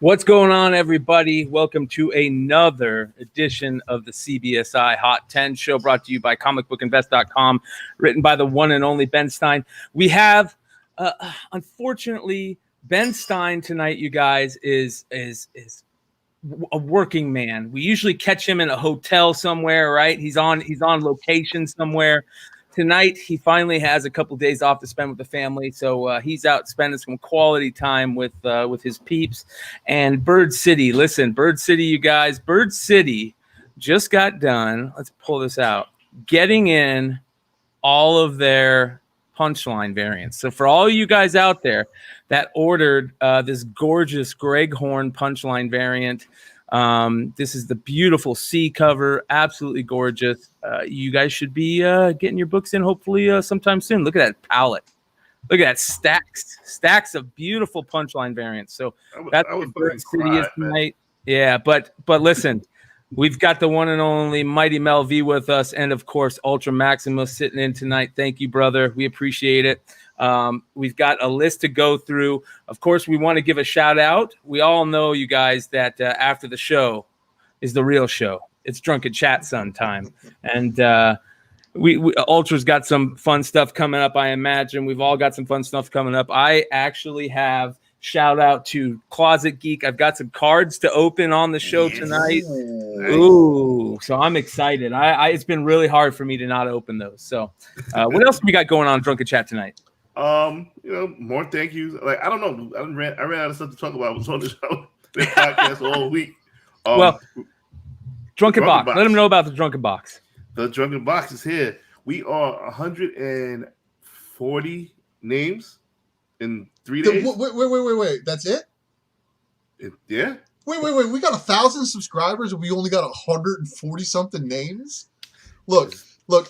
What's going on, everybody? Welcome to another edition of the CBSI Hot 10 show, brought to you by comicbookinvest.com, written by the one and only Ben Stein. We have, unfortunately, Ben Stein tonight, you guys, is a working man. We usually catch him in a hotel somewhere, right? He's on location somewhere. Tonight, he finally has a couple days off to spend with the family, so he's out spending some quality time with his peeps. And Bird City, listen, Bird City, you guys, Bird City just got done. Let's pull this out. Getting in all of their punchline variants. So for all you guys out there that ordered this gorgeous Greg Horn punchline variant, this is the beautiful C cover, absolutely gorgeous. You guys should be getting your books in hopefully sometime soon. Look at that palette. Look at that stacks of beautiful punchline variants. So that's what Bird City is tonight. Yeah, but listen, we've got the one and only Mighty Mel V with us, and of course Ultra Maximus sitting in tonight. Thank you, brother. We appreciate it. We've got a list to go through. Of course, we want to give a shout out. We all know, you guys, that after the show is the real show. It's Drunken Chat Sun time. And we Ultra's got some fun stuff coming up, I imagine. We've all got some fun stuff coming up. I actually have shout out to Closet Geek. I've got some cards to open on the show tonight. Ooh, so I'm excited. It's been really hard for me to not open those. So what else we got going on Drunken Chat tonight? More thank yous. Like, I don't know. I ran out of stuff to talk about. I was on the show, the podcast all week. Drunken Box. Let them know about the Drunken Box. The Drunken Box is here. We are 140 names in 3 days. Wait. That's it? Yeah. Wait. We got 1,000 subscribers and we only got 140 something names? Look,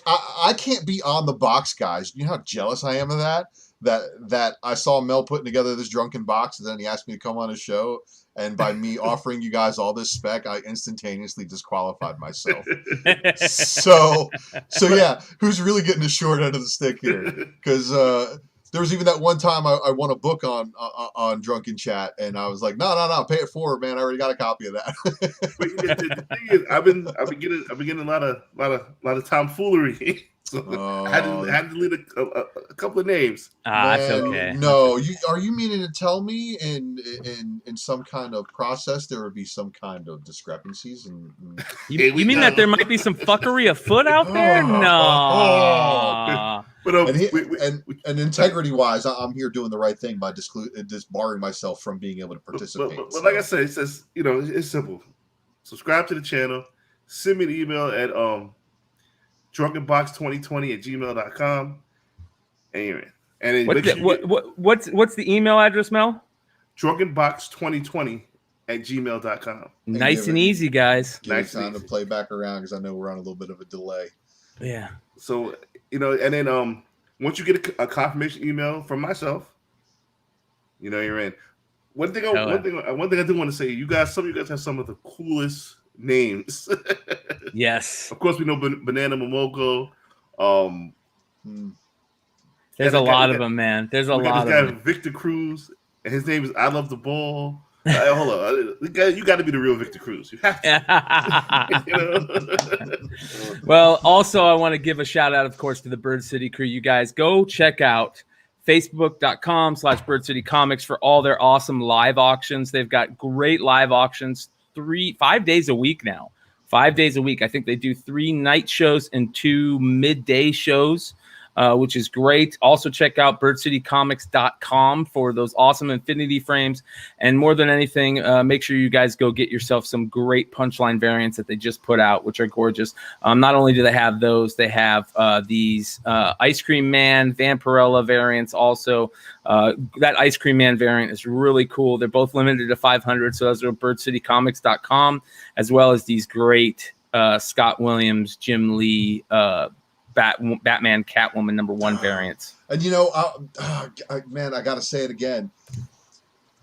I can't be on the box, guys. You know how jealous I am of that? That I saw Mel putting together this Drunken Box, and then he asked me to come on his show, and by me offering you guys all this spec, I instantaneously disqualified myself. So yeah, who's really getting the short end of the stick here? Because there was even that one time I won a book on Drunken Chat, and I was like, no, pay it forward, man. I already got a copy of that. The thing is, I've been getting a lot of tomfoolery. So I had to delete a couple of names. That's okay. No, are you meaning to tell me in some kind of process there would be some kind of discrepancies? You mean that there might be some fuckery afoot out there? No. But and integrity-wise, I'm here doing the right thing by disbarring myself from being able to participate. But like I said, it says, it's simple. Subscribe to the channel. Send me the email at drunkenbox2020@gmail.com. And then what's the email address, Mel? drunkenbox2020@gmail.com. Nice and easy, guys. Nice time to play back around because I know we're on a little bit of a delay. Yeah. So and then once you get a confirmation email from myself, you're in. One thing I do want to say, some of you guys have some of the coolest names. Yes. Of course, we know Banana Momoko. There's a lot of them, man. There's a lot of them. Victor Cruz, and his name is I Love the Ball. Hold on, you got to be the real Victor Cruz. You have to. Well, also, I want to give a shout out, of course, to the Bird City crew. You guys go check out Facebook.com/Bird City Comics for all their awesome live auctions. They've got great live auctions 5 days a week now. 5 days a week. I think they do 3 night shows and 2 midday shows, which is great. Also check out birdcitycomics.com for those awesome infinity frames. And more than anything, make sure you guys go get yourself some great punchline variants that they just put out, which are gorgeous. Not only do they have those, they have these Ice Cream Man, Vampirella variants also. That Ice Cream Man variant is really cool. They're both limited to 500, so those are birdcitycomics.com, as well as these great Scott Williams, Jim Lee, Batman, Catwoman #1 variants. And man, I gotta say it again.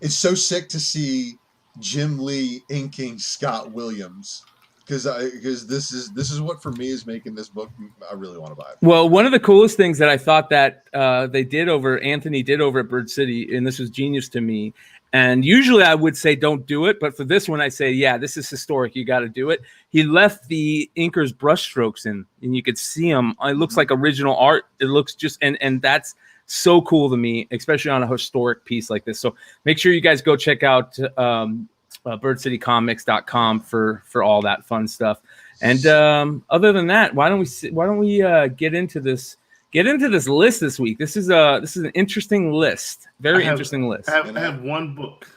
It's so sick to see Jim Lee inking Scott Williams, because this is what for me is making this book. I really want to buy it. Well, one of the coolest things that I thought that Anthony did over at Bird City, and this was genius to me. And usually I would say don't do it, but for this one I say, yeah, this is historic. You got to do it. He left the inker's brushstrokes in, and you could see them. It looks like original art. It looks just, and that's so cool to me, especially on a historic piece like this. So make sure you guys go check out birdcitycomics.com for all that fun stuff. And other than that, why don't we get into this list this week? This is an interesting list. Very interesting list. I have one book.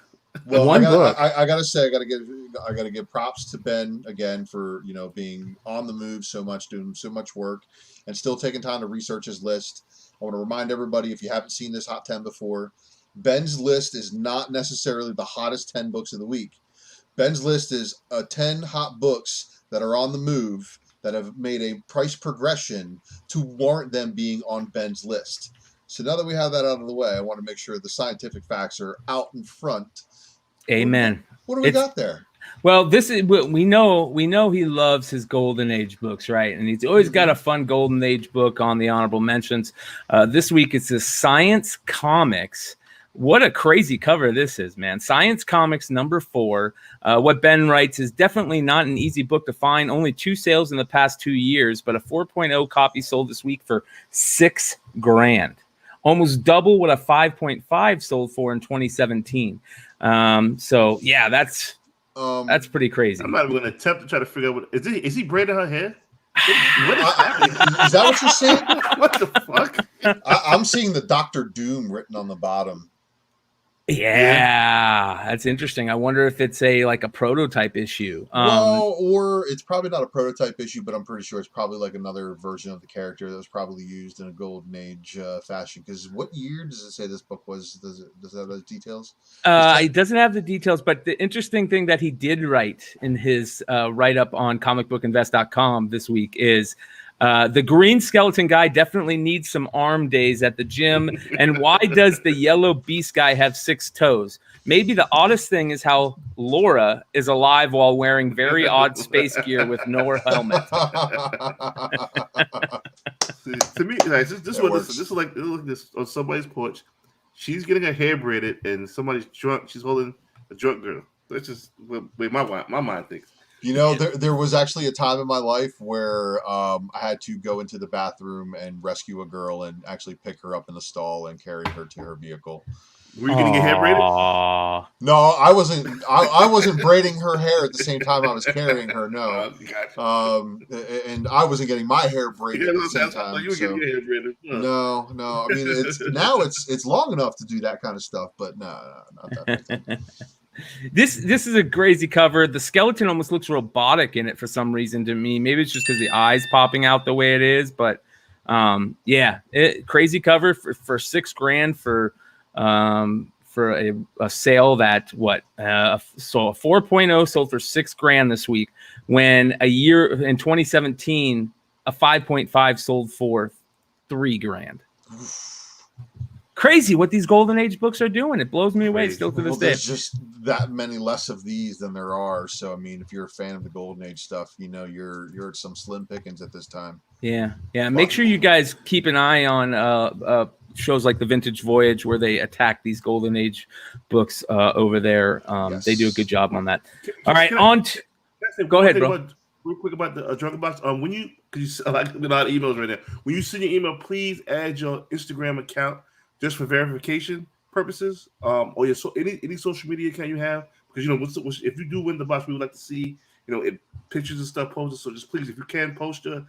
Well, I gotta say, I gotta give props to Ben again for being on the move so much, doing so much work, and still taking time to research his list. I want to remind everybody, if you haven't seen this Hot 10 before, Ben's list is not necessarily the hottest 10 books of the week. Ben's list is 10 hot books that are on the move that have made a price progression to warrant them being on Ben's list. So now that we have that out of the way, I want to make sure the scientific facts are out in front. Amen. What do we got there? Well, this is we know he loves his Golden Age books, right? And he's always got a fun Golden Age book on the honorable mentions. This week it's the Science Comics. What a crazy cover this is, man. Science Comics number 4. What Ben writes is definitely not an easy book to find. Only 2 sales in the past 2 years, but a 4.0 copy sold this week for $6,000. Almost double what a 5.5 sold for in 2017. So yeah, that's pretty crazy. I'm not even going to attempt to try to figure out is he braiding her hair? What is happening? Is that what you're saying? What the fuck? I'm seeing the Dr. Doom written on the bottom. Yeah, that's interesting. I wonder if it's a prototype issue. Or it's probably not a prototype issue, but I'm pretty sure it's probably like another version of the character that was probably used in a Golden Age fashion. Because what year does it say this book was? Does it have those details? It doesn't have the details, but the interesting thing that he did write in his write-up on comicbookinvest.com this week is the green skeleton guy definitely needs some arm days at the gym. And why does the yellow beast guy have 6 toes? Maybe the oddest thing is how Laura is alive while wearing very odd space gear with no helmet. To me, guys, this is like this on somebody's porch. She's getting her hair braided, and somebody's drunk. She's holding a drunk girl. That's just the way my mind thinks. There was actually a time in my life where I had to go into the bathroom and rescue a girl and actually pick her up in the stall and carry her to her vehicle. Were you getting your hair braided? No, I wasn't. I wasn't braiding her hair at the same time I was carrying her. No, and I wasn't getting my hair braided at the same time. You were getting your hair braided. No. I mean, it's long enough to do that kind of stuff, but no, not that. This is a crazy cover. The skeleton almost looks robotic in it for some reason to me. Maybe it's just because the eyes popping out the way it is, but crazy cover for $6,000 for a sale that so a 4.0 sold for $6,000 this week, when a year in 2017 a 5.5 sold for $3,000. Crazy what these Golden Age books are doing. It blows me away still to this day. There's just that many less of these than there are. So I mean, if you're a fan of the Golden Age stuff, you're at some slim pickings at this time. Yeah. Make sure you guys keep an eye on shows like the Vintage Voyage, where they attack these GoldenAge books over there. Yes. They do a good job on that. All right, go ahead, bro. Real quick about the Drunken Box. Because you like a lot of emails right now. When you send your email, please add your Instagram account just for verification purposes, or any social media account you have, because if you do win the box, we would like to see pictures and stuff posted. So just please, if you can, post your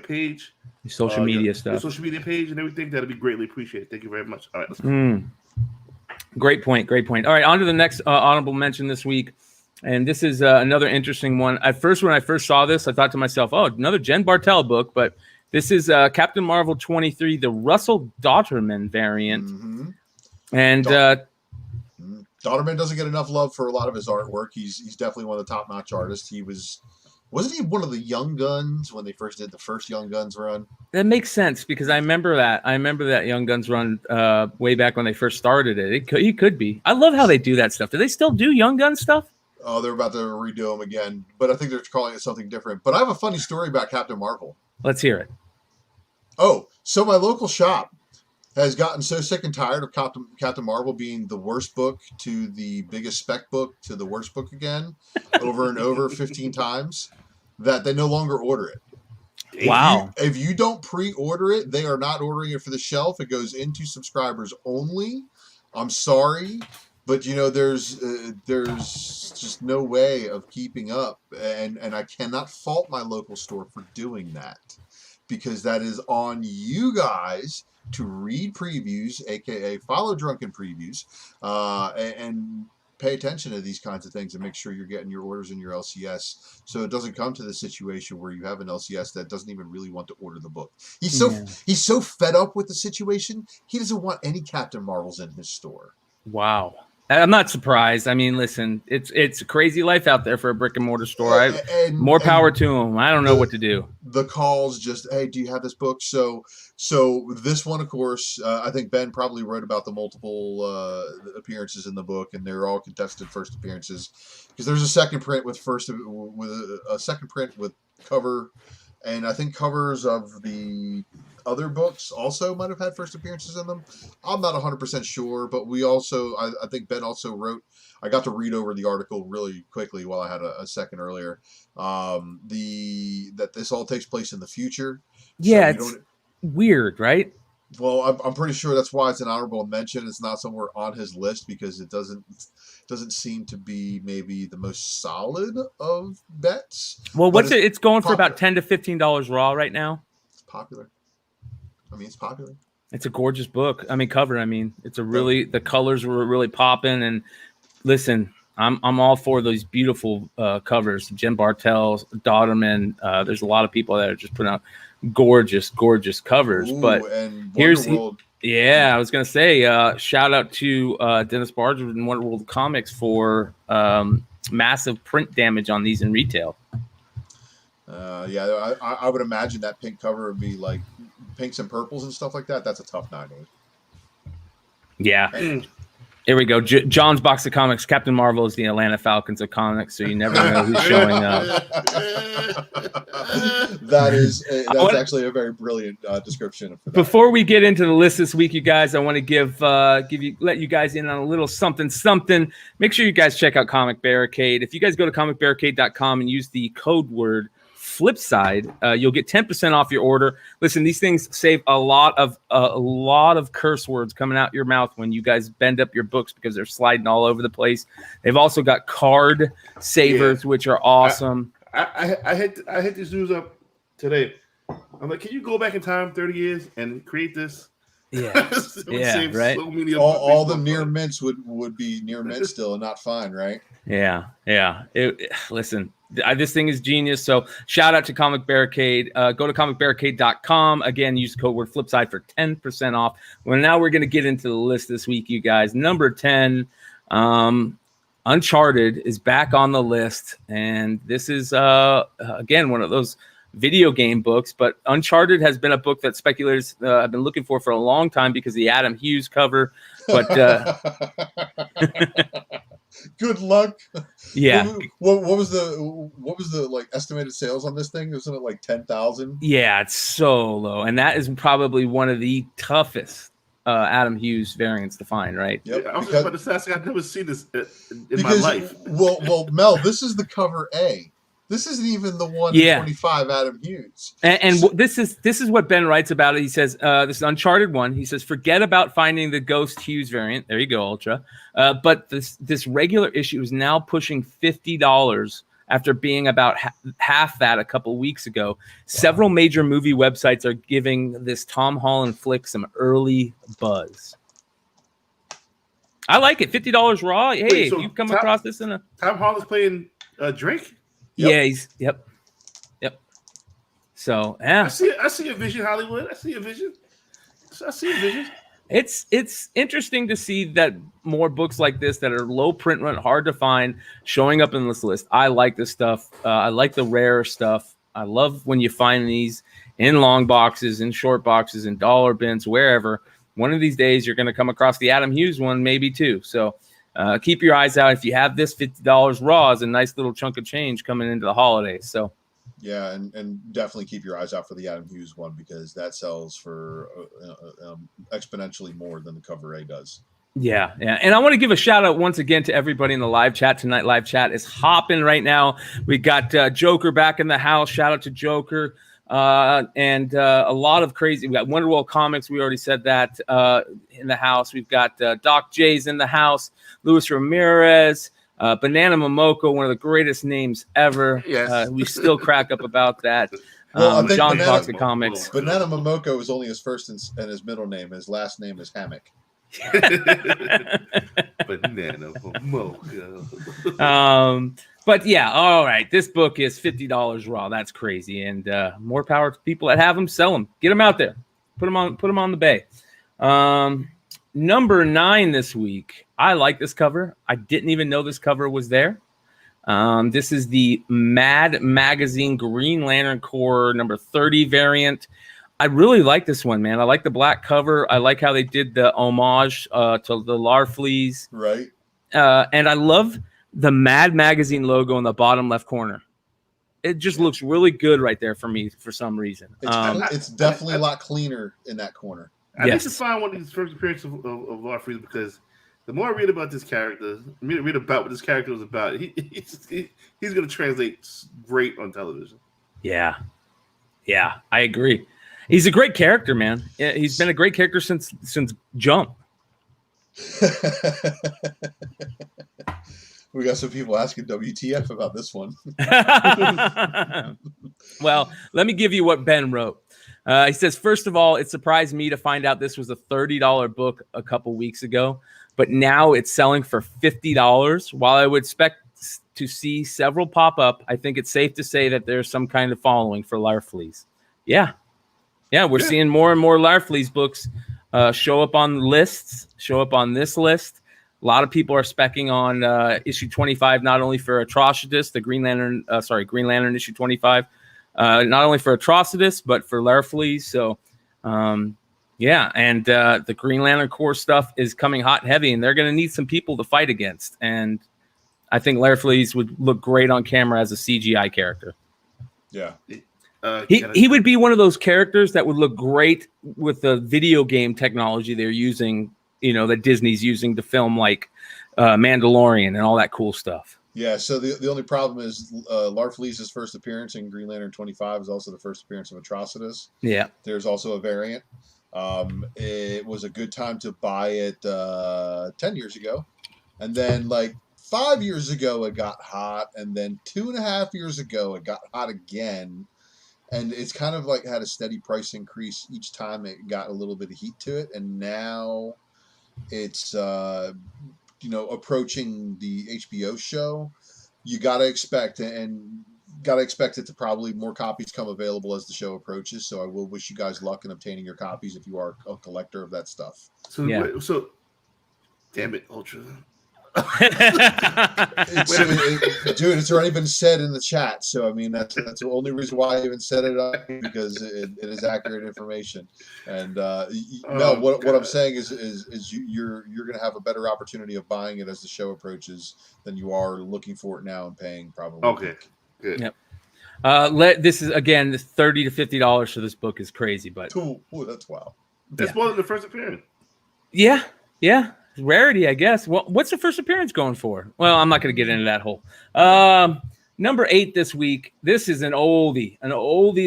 page, your social media stuff, your social media page, and everything. That'd be greatly appreciated. Thank you very much. All right, let's go. Great point. All right, on to the next honorable mention this week, and this is another interesting one. When I first saw this, I thought to myself, "Oh, another Jen Bartel book," but this is Captain Marvel 23, the Russell Dauterman variant. Mm-hmm. And Dauterman doesn't get enough love for a lot of his artwork. He's definitely one of the top-notch artists. Wasn't he one of the Young Guns when they first did the first Young Guns run? That makes sense, because I remember that Young Guns run way back when they first started it. He could be. I love how they do that stuff. Do they still do Young Guns stuff? Oh, they're about to redo them again, but I think they're calling it something different. But I have a funny story about Captain Marvel. Let's hear it. Oh, so my local shop has gotten so sick and tired of Captain Marvel being the worst book to the biggest spec book to the worst book again, over and over 15 times, that they no longer order it. Wow. If you don't pre-order it, they are not ordering it for the shelf. It goes into subscribers only. I'm sorry, but there's just no way of keeping up, and I cannot fault my local store for doing that, because that is on you guys to read previews, aka follow Drunken Previews, and pay attention to these kinds of things and make sure you're getting your orders in your LCS, so it doesn't come to the situation where you have an LCS that doesn't even really want to order the book. He's so fed up with the situation, he doesn't want any Captain Marvels in his store. Wow. I'm not surprised. I mean, listen, it's a crazy life out there for a brick and mortar store. More power to them. I don't know what to do. The calls just, hey, do you have this book? So this one, of course, I think Ben probably wrote about the multiple appearances in the book, and they're all contested first appearances, because there's a second print with a second print with cover, and I think covers of the other books also might have had first appearances in them. I'm not 100% sure, but we also, I think Ben also wrote, I got to read over the article really quickly while I had a second earlier, that this all takes place in the future. Yeah, so it's weird, right? Well, I'm pretty sure that's why it's an honorable mention. It's not somewhere on his list, because it doesn't seem to be maybe the most solid of bets. Well, it's going for about $10 to $15 raw right now. It's popular. I mean, it's popular. It's a gorgeous book. I mean, cover. I mean, it's the colors were really popping. And listen, I'm all for those beautiful covers. Jim Bartels, Dauterman. There's a lot of people that are just putting out gorgeous covers. Ooh, but and here's World. I was gonna say shout out to Dennis Barger and Wonder World Comics for massive print damage on these in retail. I would imagine that pink cover would be like pinks and purples and stuff like that. That's a tough 90. Yeah. Here we go. John's Box of Comics. Captain Marvel is the Atlanta Falcons of comics, so you never know who's showing up. That's actually a very brilliant description. Before we get into the list this week, you guys, I want to let you guys in on a little something. Make sure you guys check out Comic Barricade. If you guys go to comicbarricade.com and use the code word Flipside, you'll get 10% off your order. Listen, these things save a lot of curse words coming out your mouth when you guys bend up your books, because they're sliding all over the place. They've also got card savers, which are awesome. I hit this news up today. I'm like, can you go back in time 30 years and create this? Yeah, right. So all the near mints would be near mint still and not fine, right? Yeah. Listen, this thing is genius. So shout out to Comic Barricade. Go to comicbarricade.com. Again, use the code word Flipside for 10% off. Well, now we're going to get into the list this week, you guys. Number 10, Uncharted is back on the list. And this is, again, one of those video game books. But Uncharted has been a book that speculators have been looking for a long time because of the Adam Hughes cover. But good luck. Yeah. What was the like estimated sales on this thing? Wasn't it like 10,000? Yeah, it's so low, and that is probably one of the toughest Adam Hughes variants to find, right? Yep. I was just about to say, I've never seen this in my life. Well, Mel, this is the cover A. This isn't even the 125 Adam Hughes. And this is what Ben writes about it. He says, this is Uncharted 1. He says, forget about finding the Ghost Hughes variant. There you go, Ultra. But this regular issue is now pushing $50 after being about half that a couple weeks ago. Wow. Several major movie websites are giving this Tom Holland flick some early buzz. I like it. $50 raw. Hey, if you come across this in a... Tom Holland's playing Drake? Yep. Yeah, yep. So, yeah. I see a vision, Hollywood. I see a vision. It's interesting to see that more books like this that are low print run, hard to find, showing up in this list. I like this stuff. I like the rare stuff. I love when you find these in long boxes, in short boxes, in dollar bins, wherever. One of these days, you're going to come across the Adam Hughes one, maybe too. So keep your eyes out. If you have this, $50 raw is a nice little chunk of change coming into the holidays. So Yeah, and definitely keep your eyes out for the Adam Hughes one because that sells for exponentially more than the cover A does. Yeah. And I want to give a shout out once again to everybody in the live chat tonight. Live chat is hopping right now. We got Joker back in the house. Shout out to Joker. And a lot of crazy. We got Wonderwall Comics. We already said that in the house. We've got Doc J's in the house. Luis Ramirez. Banana Momoko, one of the greatest names ever. Yes. We still crack up about that. Well, I think John Banana, Fox of Comics. Banana Momoko is only his first and his middle name. His last name is Hammock. Banana Momoko. But yeah, all right. This book is $50 raw. That's crazy, and more power to people that have them. Sell them. Get them out there. Put them on the bay. Number 9 this week. I like this cover. I didn't even know this cover was there. This is the Mad Magazine Green Lantern Corps number 30 variant. I really like this one, man. I like the black cover. I like how they did the homage to the Larfleeze. Right. And I love the Mad Magazine logo in the bottom left corner. It just looks really good right there for me for some reason. It's definitely a lot cleaner in that corner. I need to find one of these first appearances of Larfleeze because the more I read about this character, read about what this character was about, he's going to translate great on television. Yeah, I agree. He's a great character, man. He's been a great character since Jump. We got some people asking WTF about this one. Well, let me give you what Ben wrote. He says, first of all, it surprised me to find out this was a $30 book a couple weeks ago, but now it's selling for $50. While I would expect to see several pop up, I think it's safe to say that there's some kind of following for Larfleeze. Yeah, we're seeing more and more Larfleeze books show up on lists, show up on this list. A lot of people are specking on issue 25, not only for Atrocitus, the Green Lantern issue 25, not only for Atrocitus, but for Larfleeze. So, and the Green Lantern Corps stuff is coming hot and heavy, and they're going to need some people to fight against. And I think Larfleeze would look great on camera as a CGI character. Yeah. He would be one of those characters that would look great with the video game technology they're using, that Disney's using to film like Mandalorian and all that cool stuff. Yeah, so the only problem is Larfleeze's first appearance in Green Lantern 25 is also the first appearance of Atrocitus. Yeah. There's also a variant. It was a good time to buy it 10 years ago. And then 5 years ago it got hot. And then 2.5 years ago it got hot again. And it's kind of had a steady price increase each time it got a little bit of heat to it. And now it's approaching the HBO show. You got to expect it to probably more copies come available as the show approaches. So I will wish you guys luck in obtaining your copies if you are a collector of that stuff. So damn it, Ultra. It's already been said in the chat. So I mean, that's the only reason why I even set it up, because it is accurate information. And what I'm saying is you're going to have a better opportunity of buying it as the show approaches than you are looking for it now and paying probably. Okay, good. Yep. This is again, this $30 to $50 for this book is crazy, but that's wow. That's more than the first appearance. Yeah. Rarity, I guess. Well, what's the first appearance going for? Well, I'm not going to get into that hole. Number 8 this week. This is an oldie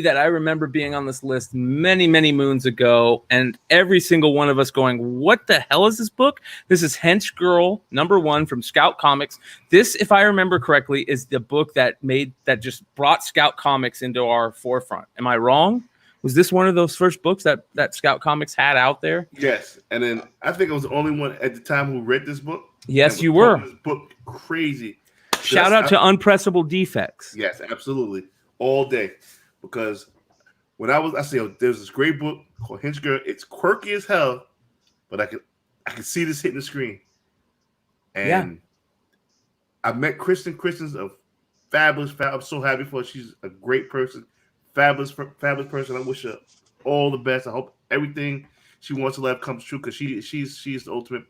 that I remember being on this list many, many moons ago, and every single one of us going, what the hell is this book? This is Henchgirl, number 1 from Scout Comics. This, if I remember correctly, is the book that just brought Scout Comics into our forefront. Am I wrong? Was this one of those first books that Scout Comics had out there? Yes, and then I think I was the only one at the time who read this book. Yes, you were. This book crazy. Shout out to Unpressable Defects. Yes, absolutely, all day. Because when I said there's this great book called Henchgirl. It's quirky as hell, but I could see this hitting the screen. And I met Kristen. Kristen's a fabulous. I'm so happy for her. She's a great person. Fabulous person. I wish her all the best. I hope everything she wants in life comes true, because she's the ultimate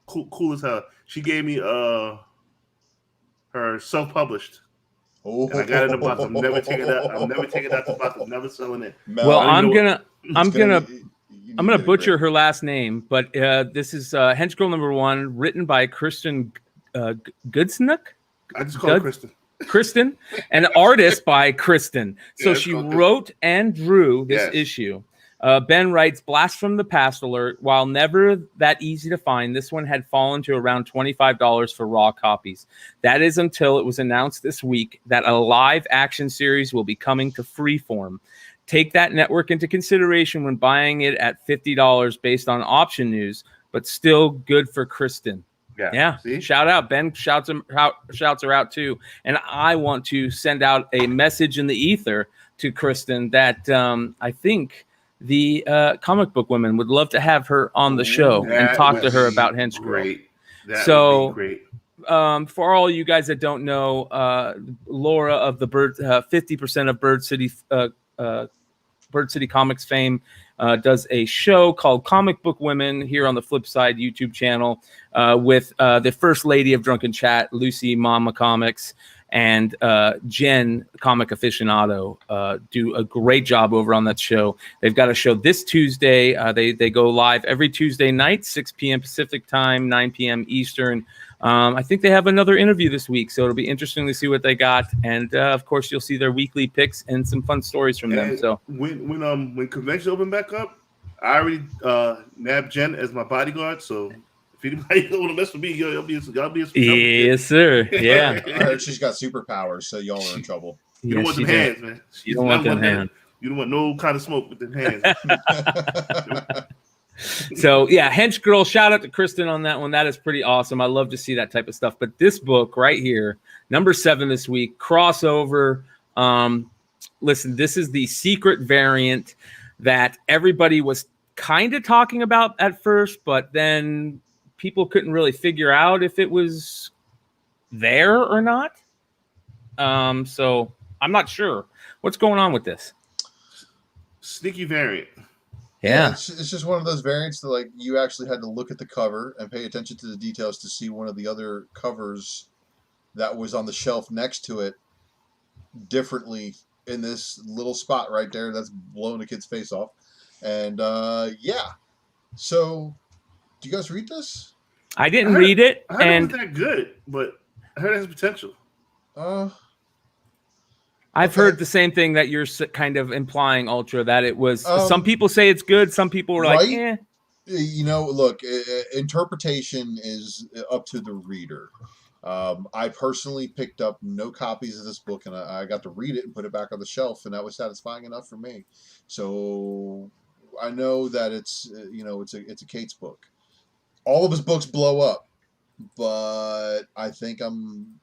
cool as hell. She gave me her self-published Oh. And I got it in the box. I'm never taking that. I'm never taking that to the box. I'm never selling it. Well, I'm gonna butcher her last name, but this is Henchgirl #1, written by Kristen Goodsnook. I just call her Kristen, and artist by Kristen. So she wrote and drew this issue. Ben writes, "Blast from the past alert. While never that easy to find, this one had fallen to around $25 for raw copies. That is until it was announced this week that a live action series will be coming to Freeform. Take that network into consideration when buying it at $50 based on option news, but still good for Kristen." Yeah. See? Shout out. Ben shouts her out too. And I want to send out a message in the ether to Kristen that I think the comic book women would love to have her on the show and talk to her about Henchgirl. Great. So would be great. For all you guys that don't know, Laura of the 50% of Bird City Comics fame does a show called Comic Book Women here on the Flipside YouTube channel with the first lady of Drunken Chat, Lucy Mama Comics, and Jen, Comic Aficionado, do a great job over on that show. They've got a show this Tuesday. They go live every Tuesday night, 6 p.m. Pacific time, 9 p.m. Eastern. I think they have another interview this week, so it'll be interesting to see what they got. And of course, you'll see their weekly picks and some fun stories from them. So when convention open back up, I already nabbed Jen as my bodyguard. So if anybody want to mess with me, y'all be yes, sir. Yeah, I heard she's got superpowers, so y'all are in trouble. You don't want them hands, man. You don't want them hands. You don't want no kind of smoke with them hands. So yeah, Henchgirl, shout out to Kristen on that one. That is pretty awesome. I love to see that type of stuff. But this book right here, #7 this week, crossover. Listen, this is the secret variant that everybody was kind of talking about at first, but then people couldn't really figure out if it was there or not. So I'm not sure what's going on with this sneaky variant. Yeah, it's just one of those variants that like you actually had to look at the cover and pay attention to the details to see one of the other covers that was on the shelf next to it differently in this little spot right there that's blowing a kid's face off. And yeah, so do you guys read this? I didn't read it, I heard it wasn't that good, but I heard it has potential. I've heard the same thing that you're kind of implying, Ultra, that it was. Some people say it's good. Some people were like, eh. You know, look, interpretation is up to the reader. I personally picked up no copies of this book, and I got to read it and put it back on the shelf, and that was satisfying enough for me. So I know that it's it's a Kate's book. All of his books blow up, but I think I'm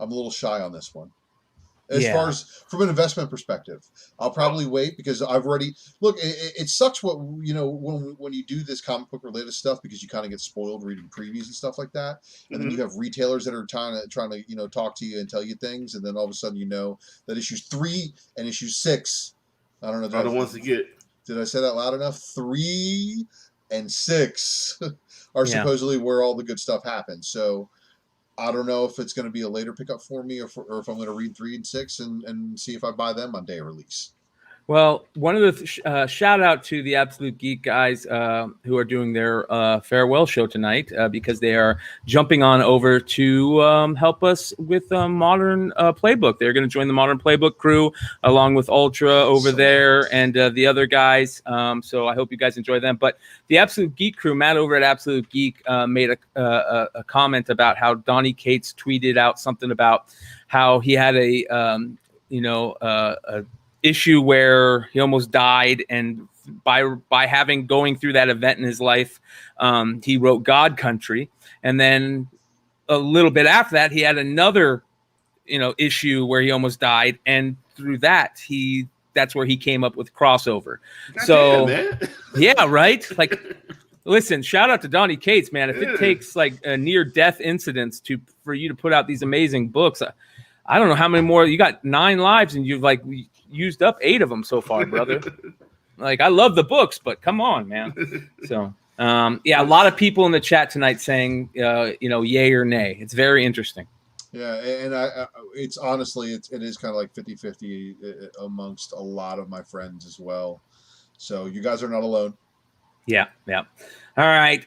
a little shy on this one. As far as from an investment perspective, I'll probably wait because I've already look. It sucks when you do this comic book related stuff because you kind of get spoiled reading previews and stuff like that, and then you have retailers that are trying to talk to you and tell you things, and then all of a sudden you know that issues 3 and issue 6. I don't know. Are the ones to get. Did I say that loud enough? 3 and 6 are supposedly where all the good stuff happens. So. I don't know if it's going to be a later pickup for me or if I'm going to read 3 and 6 and see if I buy them on day of release. Well, one of the shout out to the Absolute Geek guys who are doing their farewell show tonight because they are jumping on over to help us with Modern Playbook. They're going to join the Modern Playbook crew along with Ultra over there and the other guys. So I hope you guys enjoy them. But the Absolute Geek crew, Matt over at Absolute Geek, made a comment about how Donnie Cates tweeted out something about how he had a issue where he almost died, and by going through that event in his life, he wrote God Country, and then a little bit after that he had another issue where he almost died, and through that's where he came up with crossover. Yeah, right, like listen, shout out to Donnie Cates, man. If it takes like a near death incidents for you to put out these amazing books, I don't know how many more. You got 9 lives and you've like used up 8 of them so far, brother. Like, I love the books, but come on, man. So, a lot of people in the chat tonight saying, yay or nay. It's very interesting. Yeah, and it's honestly, it is kind of like 50-50 amongst a lot of my friends as well. So you guys are not alone. Yeah. All right.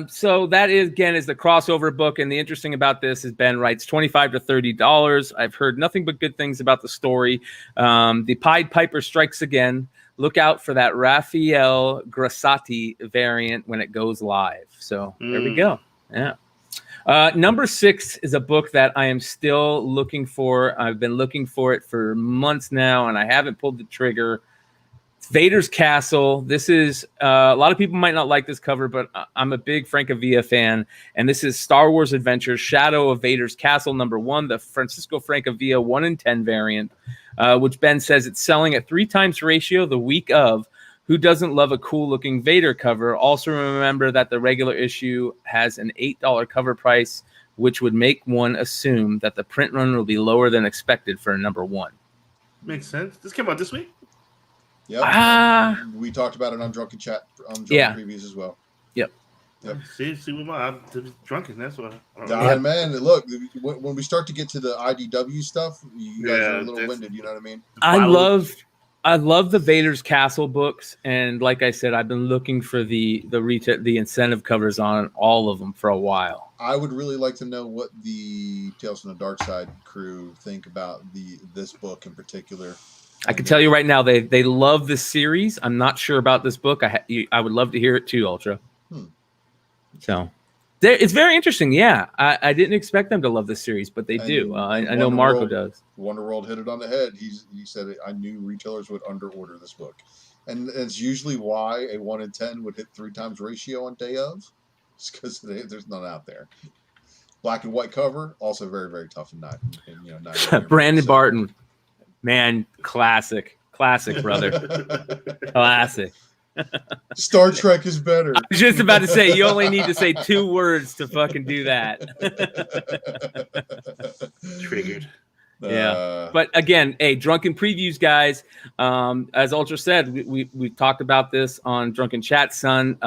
So that is the crossover book, and the interesting about this is Ben writes $25 to $30. I've heard nothing but good things about the story. The Pied Piper strikes again. Look out for that Raphael Grassati variant when it goes live. So there we go. Yeah. Number 6 is a book that I am still looking for. I've been looking for it for months now, and I haven't pulled the trigger. Vaders Castle. This is a lot of people might not like this cover, but I'm a big Francavilla fan, and this is Star Wars Adventures: Shadow of Vaders Castle #1, the Francesco Francavilla 1 in 10 variant, which Ben says it's selling at 3 times ratio the week of. Who doesn't love a cool looking Vader cover? Also remember that the regular issue has an $8 cover price, which would make one assume that the print run will be lower than expected for a #1. Makes sense. This came out this week. Yep. We talked about it on Drunken Chat, on Drunken Previews as well. Yep. See what I'm drunken. That's what. Man, look, when we start to get to the IDW stuff, you guys are a little winded. You know what I mean? I love the Vaders Castle books, and like I said, I've been looking for the incentive covers on all of them for a while. I would really like to know what the Tales from the Dark Side crew think about this book in particular. I can tell you right now, they love this series. I'm not sure about this book. I would love to hear it too, Ultra. So it's very interesting. Yeah, I didn't expect them to love this series, but they do. I know Marco does. Wonderworld hit it on the head. He said, I knew retailers would underorder this book. And it's usually why a 1 in 10 would hit 3 times ratio on day of. It's because there's none out there. Black and white cover, also very, very tough and not Brandon Barton. Man, classic, brother. Classic. Star Trek is better. I was just about to say, you only need to say 2 words to fucking do that. Triggered. Yeah. But again, Drunken Previews, guys. As Ultra said, we talked about this on Drunken Chat, son.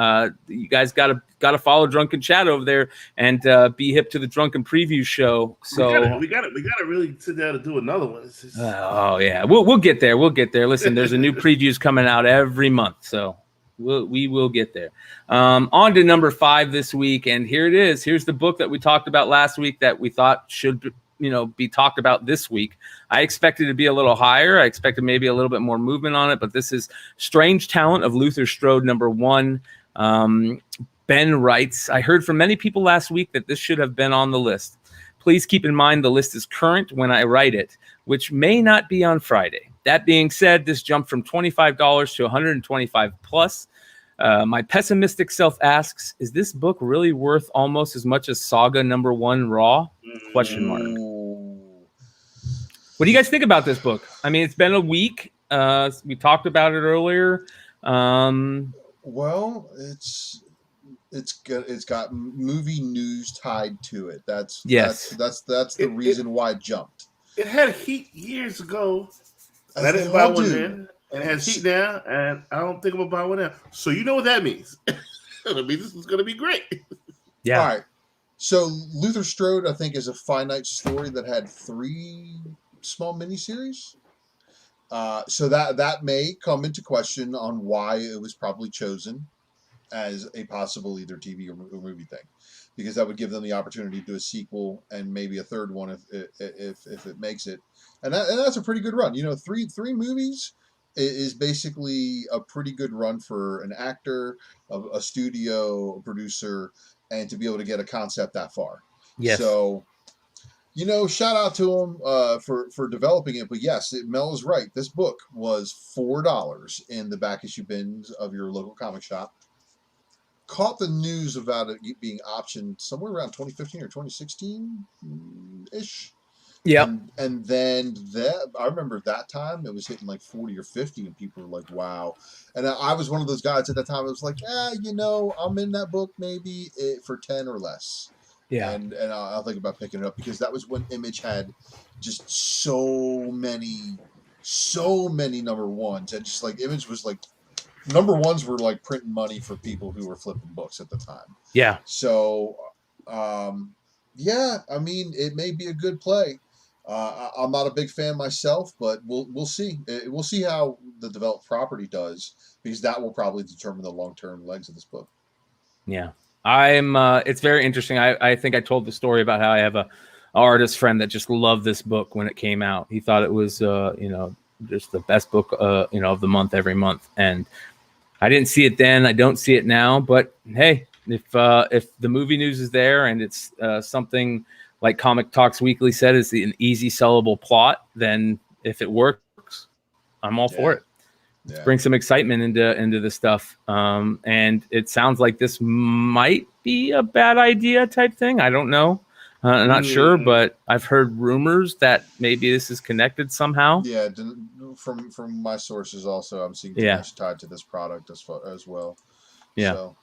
You guys gotta follow Drunken Chat over there and be hip to the Drunken Preview show. So we gotta really sit down and do another one. Oh yeah, we'll get there. Listen, there's a new previews coming out every month, so we will get there. On to number 5 this week, and here it is. Here's the book that we talked about last week that we thought should be talked about this week. I expected it to be a little higher. I expected maybe a little bit more movement on it, but this is Strange Talent of Luther Strode #1. Ben writes, I heard from many people last week that this should have been on the list. Please keep in mind the list is current when I write it, which may not be on Friday. That being said, this jumped from $25 to $125 plus. My pessimistic self asks, is this book really worth almost as much as Saga #1 Raw? Question mark. What do you guys think about this book? I mean, it's been a week. We talked about it earlier. Well, it's got movie news tied to it. That's the reason why it jumped. It had heat years ago. I didn't buy one then. And it has heat now, and I don't think I'm gonna buy one now. So you know what that means? That means this is gonna be great. Yeah. All right. So Luther Strode, I think, is a finite story that had 3 small miniseries. So that may come into question on why it was probably chosen as a possible either TV or movie thing, because that would give them the opportunity to do a sequel and maybe a third one if it makes it, and that's a pretty good run. 3 movies is basically a pretty good run for an actor, a studio, a producer, and to be able to get a concept that far. Yes. So, shout out to him for developing it. But yes, Mel is right. This book was $4 in the back issue bins of your local comic shop. Caught the news about it being optioned somewhere around 2015 or 2016-ish. Yeah. And then I remember that time it was hitting like 40 or 50 and people were like, wow. And I was one of those guys at that time. I was like, I'm in that book maybe for 10 or less. Yeah. And I'll think about picking it up because that was when Image had just so many #1s. And just like Image was like, #1s were like printing money for people who were flipping books at the time. Yeah. So, Yeah, I mean, it may be a good play. I'm not a big fan myself, but we'll see. We'll see how the developed property does, because that will probably determine the long-term legs of this book. Yeah, it's very interesting. I think I told the story about how I have a artist friend that just loved this book when it came out. He thought it was just the best book of the month every month, and I didn't see it then. I don't see it now. But hey, if the movie news is there and it's something like Comic Talks Weekly said is an easy sellable plot, then if it works, I'm all for it. Let's bring some excitement into this stuff. And it sounds like this might be a bad idea type thing. I don't know. I'm not sure, but I've heard rumors that maybe this is connected somehow. Yeah, from my sources also, I'm seeing Dinesh tied to this product as well. Yeah. So.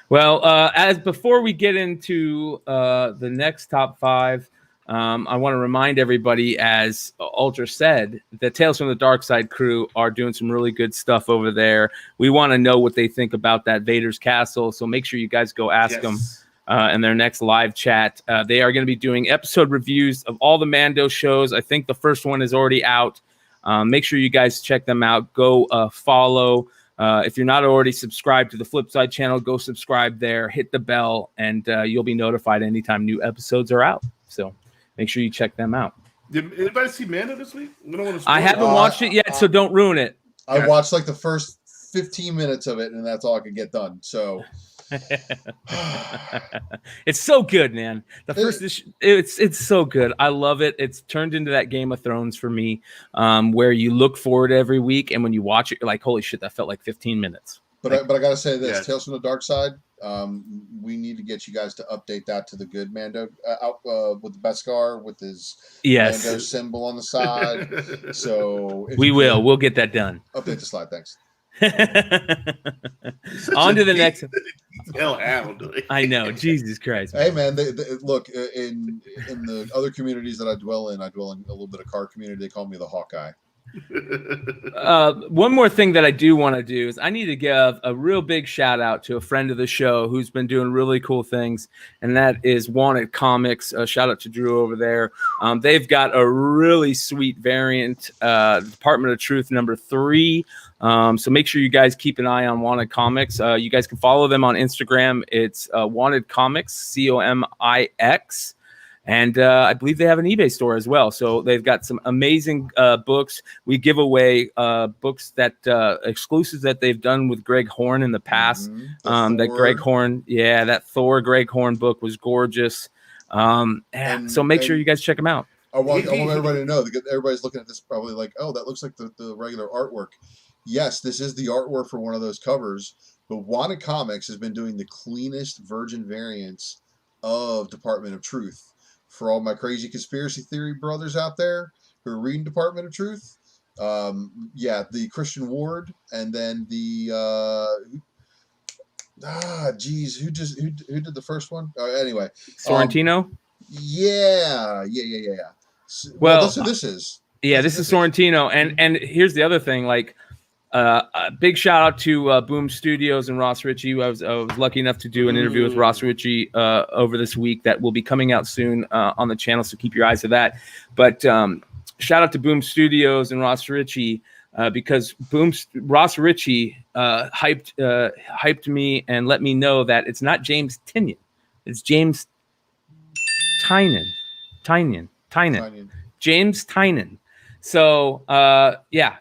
Well, as before we get into the next top 5, I want to remind everybody, as Ultra said, the Tales from the Dark Side crew are doing some really good stuff over there. We want to know what they think about that Vaders Castle, so make sure you guys go ask them in their next live chat. They are going to be doing episode reviews of all the Mando shows. I think the first one is already out. Make sure you guys check them out. Go follow. If you're not already subscribed to the Flipside channel, go subscribe there, hit the bell, and you'll be notified anytime new episodes are out. So make sure you check them out. Did anybody see Mando this week? I haven't watched it yet, so don't ruin it. I watched like the first 15 minutes of it, and that's all I could get done. So it's so good, man. It's so good. I love it. It's turned into that Game of Thrones for me, where you look forward every week, and when you watch it, you're like, holy shit, that felt like 15 minutes. But I gotta say this, Tales from the Dark Side, we need to get you guys to update that to the good Mando out with the Beskar with his Mando symbol on the side. So we'll get that done. Update the slide, thanks. On to the next. I know, Jesus Christ. Man. Hey man, they look in the other communities that I dwell in a little bit of car community. They call me the Hawkeye. One more thing that I do want to do is I need to give a real big shout out to a friend of the show who's been doing really cool things, and that is Wanted Comics. Shout out to Drew over there. They've got a really sweet variant, Department of Truth number 3. So make sure you guys keep an eye on Wanted Comics. You guys can follow them on Instagram. It's Wanted Comics, COMIX. And I believe they have an eBay store as well. So they've got some amazing books. We give away books that exclusives that they've done with Greg Horn in the past. That Greg Horn, that Thor Greg Horn book was gorgeous. So make sure you guys check them out. I want everybody to know, because everybody's looking at this probably like, oh, that looks like the regular artwork. Yes, this is the artwork for one of those covers. But Wanted Comics has been doing the cleanest virgin variants of Department of Truth. For all my crazy conspiracy theory brothers out there who are reading Department of Truth, the Christian Ward, and then the who did the first one? Anyway, Sorrentino. Yeah. Well, that's who this is. Yeah, this is Sorrentino, and here's the other thing, like. A big shout out to Boom Studios and Ross Ritchie. I was lucky enough to do an interview with Ross Ritchie over this week that will be coming out soon on the channel, so keep your eyes to that. But shout out to Boom Studios and Ross Ritchie because Ross Ritchie hyped me and let me know that it's not James Tynion, it's James Tynion. James Tynion. So,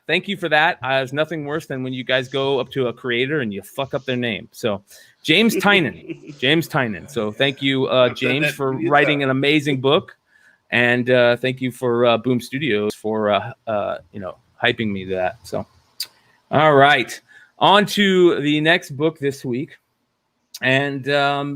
thank you for that. There's nothing worse than when you guys go up to a creator and you fuck up their name. So, James Tynion. So, thank you, James, for writing an amazing book. And thank you for Boom Studios for, hyping me to that. So, all right. On to the next book this week. And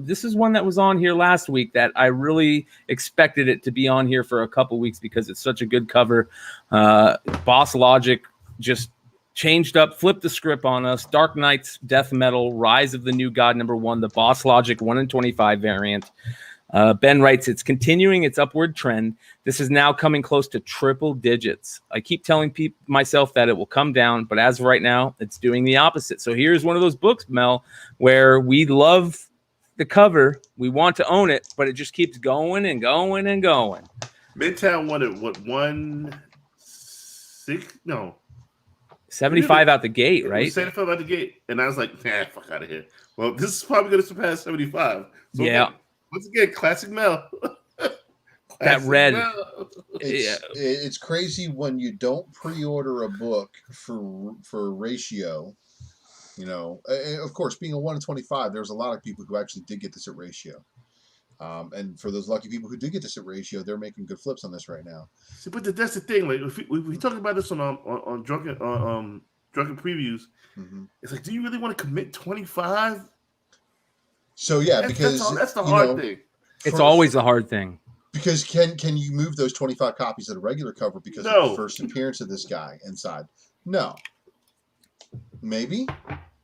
this is one that was on here last week that I really expected it to be on here for a couple weeks because it's such a good cover. Bosslogic just changed up, flipped the script on us. Dark Knight's Death Metal, Rise of the New God #1, the Bosslogic 1/25 variant. Ben writes, it's continuing its upward trend. This is now coming close to triple digits. I keep telling myself that it will come down, but as of right now, it's doing the opposite. So here's one of those books, Mel, where we love the cover. We want to own it, but it just keeps going and going and going. Midtown wanted what 160? No, 75 out the gate, right? 75 out the gate, and I was like, nah, fuck out of here. Well, this is probably going to surpass 75. So yeah. again, once again, classic Mel. That red. It's crazy when you don't pre-order a book for ratio. You know, of course, being a 1 in 25, there's a lot of people who actually did get this at ratio. And for those lucky people who did get this at ratio, they're making good flips on this right now. See, but that's the thing. Like, if we talking about this on drunken previews, it's like, do you really want to commit 25? So yeah, because that's the hard thing. It's always the hard thing. Because can you move those 25 copies at a regular cover because of the first appearance of this guy inside? No. Maybe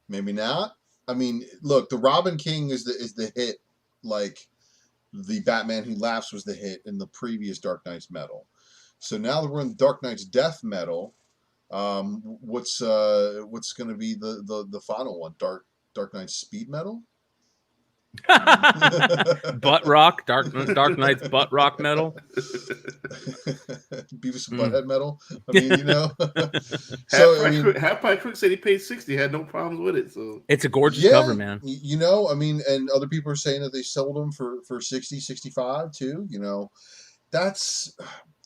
not. I mean, look, the Robin King is the hit, like the Batman Who Laughs was the hit in the previous Dark Knight's metal. So now that we're in Dark Knight's Death metal, what's going to be the final one? Dark Knight's Speed metal? Butt rock, Dark Knight's butt rock metal. Beavis and Butthead metal. I mean, you know. Half Price Crook said he paid 60, had no problems with it. So it's a gorgeous cover, man. You know, I mean, and other people are saying that they sold them for 60, 65 too. You know, that's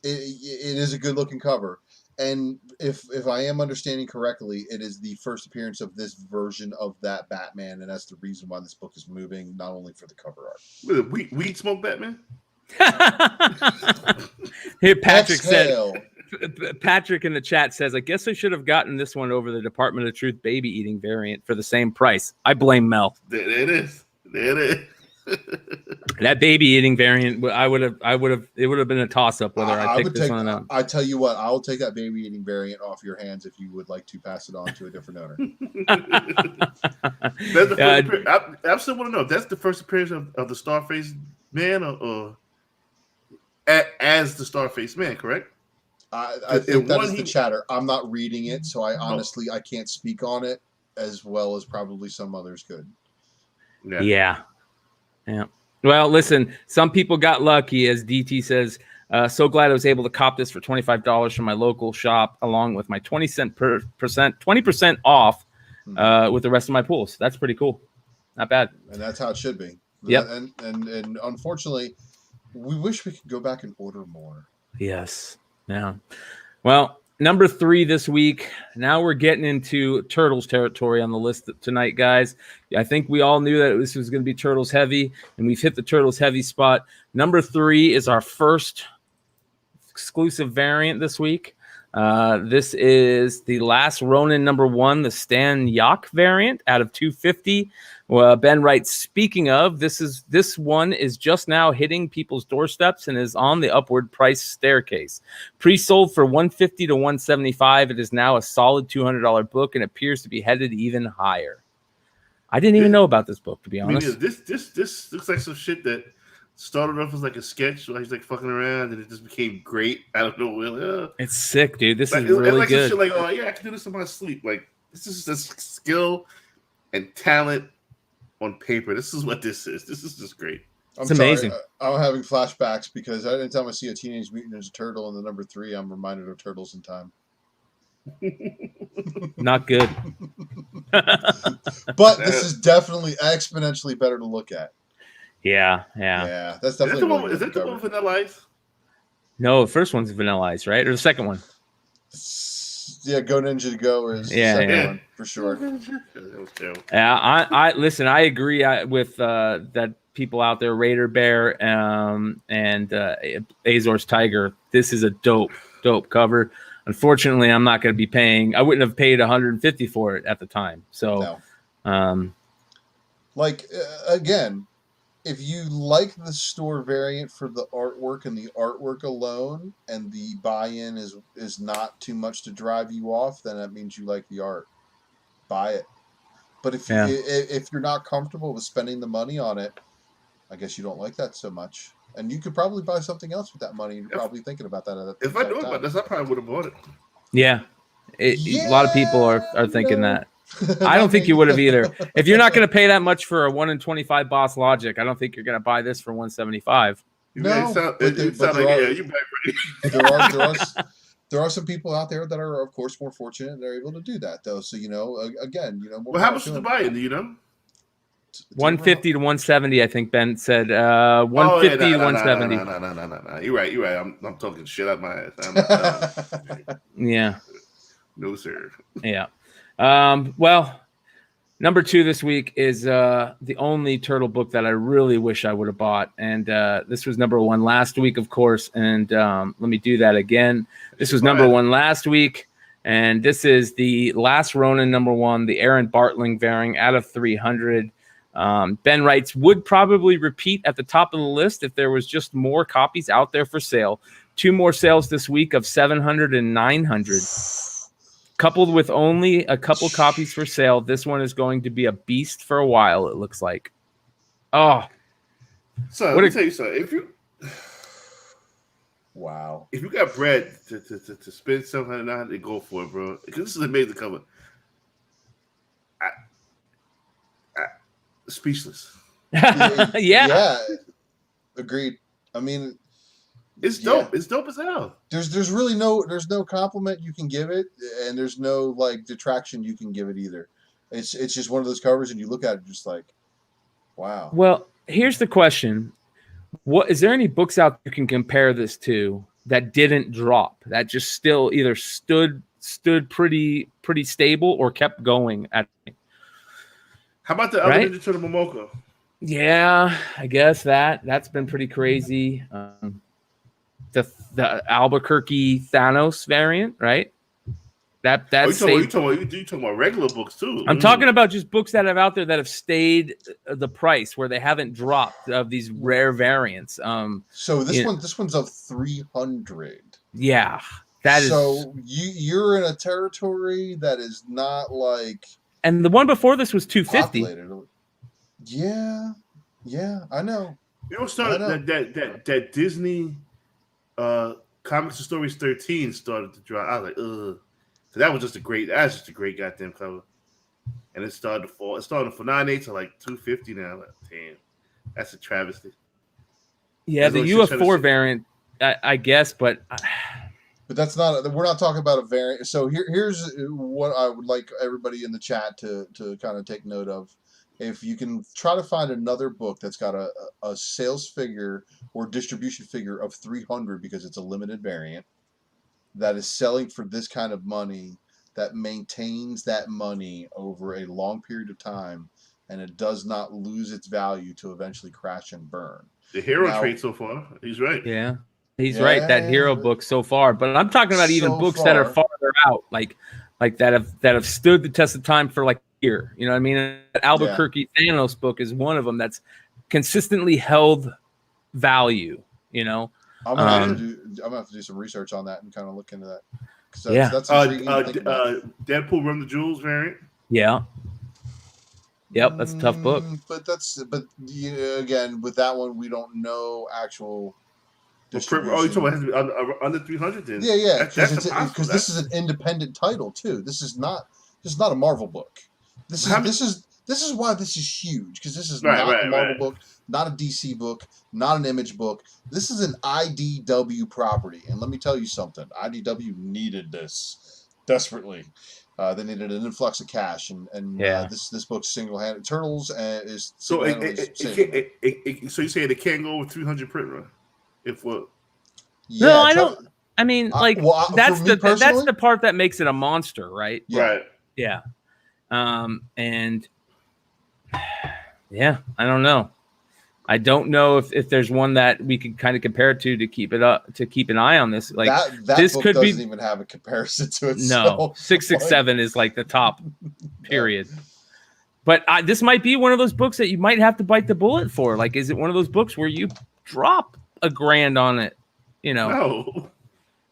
it is a good looking cover. And if I am understanding correctly, it is the first appearance of this version of that Batman, and that's the reason why this book is moving, not only for the cover art. Weed smoke Batman? Here, Patrick Patrick in the chat says, I guess I should have gotten this one over the Department of Truth baby eating variant for the same price. I blame Mel. There it is. That baby eating variant, it would have been a toss up whether I picked this one or not. I tell you what, I'll take that baby eating variant off your hands if you would like to pass it on to a different owner. I still want to know if that's the first appearance of the Starface man or as the Starface man, correct? I think that is the chatter. I'm not reading it, so I honestly I can't speak on it as well as probably some others could. Yeah. Well, listen, some people got lucky, as DT says. So glad I was able to cop this for $25 from my local shop, along with my 20% off with the rest of my pools. That's pretty cool. Not bad. And that's how it should be. Yep. And unfortunately, we wish we could go back and order more. Yes. Yeah. Well, number 3 this week. Now we're getting into Turtles territory on the list tonight, guys. I think we all knew that this was going to be Turtles heavy, and we've hit the Turtles heavy spot. Number 3 is our first exclusive variant this week. This is the Last Ronin number 1, the Stan Yak variant out of 250. Well, Ben writes, speaking of, this one is just now hitting people's doorsteps and is on the upward price staircase. Pre-sold for $150 to $175. It is now a solid $200 book and appears to be headed even higher. I didn't even know about this book, to be honest. This looks like some shit that started off as like a sketch where he's like fucking around and it just became great out of nowhere. It's sick, dude. This is really good. Some shit like, oh yeah, I can do this in my sleep. Like, this is just skill and talent on paper. This is what this is. This is just great. It's amazing. I'm having flashbacks because anytime I see a Teenage Mutant Ninja Turtle in the number 3, I'm reminded of Turtles in Time. Not good. But this is definitely exponentially better to look at. Yeah. That's definitely. Is that the one with Vanilla Ice? No, the first one's Vanilla Ice, right? Or the second one? Yeah, Go Ninja Go is the second one for sure. Yeah, I listen. I agree with that. People out there, Raider Bear and Azor's Tiger. This is a dope cover. Unfortunately, I'm not going to be paying. I wouldn't have paid $150 for it at the time. So, no. Again, if you like the store variant for the artwork and the artwork alone, and the buy-in is not too much to drive you off, then that means you like the art. Buy it. But if you're not comfortable with spending the money on it, I guess you don't like that so much. And you could probably buy something else with that money. You're probably thinking about that. If I knew about this, I probably would have bought it. Yeah. A lot of people are thinking that. I don't think you would have either. If you're not going to pay that much for a 1 in 25 Bosslogic, I don't think you're going to buy this for 175. No, there are some people out there that are, of course, more fortunate and they're able to do that, though. So, again, Well, how much is to buy it? Do you know? 150 to 170, I think Ben said. 150 to 170. No. You're right. I'm talking shit out my ass. Yeah. No, sir. Yeah. Well, number 2 this week is the only turtle book that I really wish I would have bought. And this was number 1 last week, of course. And let me do that again. This was number 1 last week. And this is the Last Ronin number 1, the Aaron Bartling variant out of 300. Ben writes, would probably repeat at the top of the list if there was just more copies out there for sale. 2 more sales this week of 700 and 900. Coupled with only a couple copies for sale, this one is going to be a beast for a while, it looks like. Oh. So let me tell you something. If you got bread to spend 700, 900, go for it, bro. Because this is an amazing cover. Speechless. Yeah. Agreed. I mean, it's dope. It's dope as hell. There's really no compliment you can give it, and there's no detraction you can give it either. It's just one of those covers, and you look at it just like, wow. Well, here's the question: what is there any books out there you can compare this to that didn't drop, that just still either stood pretty stable or kept going at? How about the other Ninja Turtle Momoko? Yeah, I guess that's been pretty crazy. The Albuquerque Thanos variant, right? That's you talking about regular books too. I'm talking about just books that have out there that have stayed the price, where they haven't dropped, of these rare variants. So this one's of 300. Yeah, that is. So you're in a territory that is not like. And the one before this was 250. Yeah, I know. You know, started that Disney Comics and Stories 13 started to drop. I was like, ugh. So that's just a great goddamn cover. And it started to fall. It started for 9.8 to like 250 now. Like, damn, that's a travesty. Yeah, the UF4 variant, I guess, but that's not. We're not talking about a variant. So here's what I would like everybody in the chat to kind of take note of. If you can try to find another book that's got a sales figure or distribution figure of 300, because it's a limited variant, that is selling for this kind of money, that maintains that money over a long period of time, and it does not lose its value to eventually crash and burn. The hero trade so far, he's right. Yeah, he's right. That hero book so far, but I'm talking about even books that are farther out, like that have stood the test of time for like a year. You know what I mean? Albuquerque Thanos book is one of them that's consistently held value. You know. I'm gonna have to do some research on that and kind of look into that. That's Deadpool Run the Jewels variant. Yeah. Yep, that's a tough book. But again, with that one, we don't know actual distribution. Oh, you talking about under 300 then? Yeah, because this is an independent title too. This is not a Marvel book. This is why this is huge, because this is not a Marvel book, not a DC book, not an Image book. This is an IDW property, and let me tell you something. IDW needed this desperately. They needed an influx of cash, and this book single-handed Turtles is so. So you say it can't go with 300 print run? If what? Yeah, no, I don't. I mean, that's the part that makes it a monster, right? Yeah. Right. Yeah. And yeah, I don't know. I don't know if there's one that we could kind of compare it to keep it up, to keep an eye on this. Like that this book could doesn't even have a comparison to itself. No, 667 is like the top period. But this might be one of those books that you might have to bite the bullet for. Like, is it one of those books where you drop $1,000 on it? You know, no.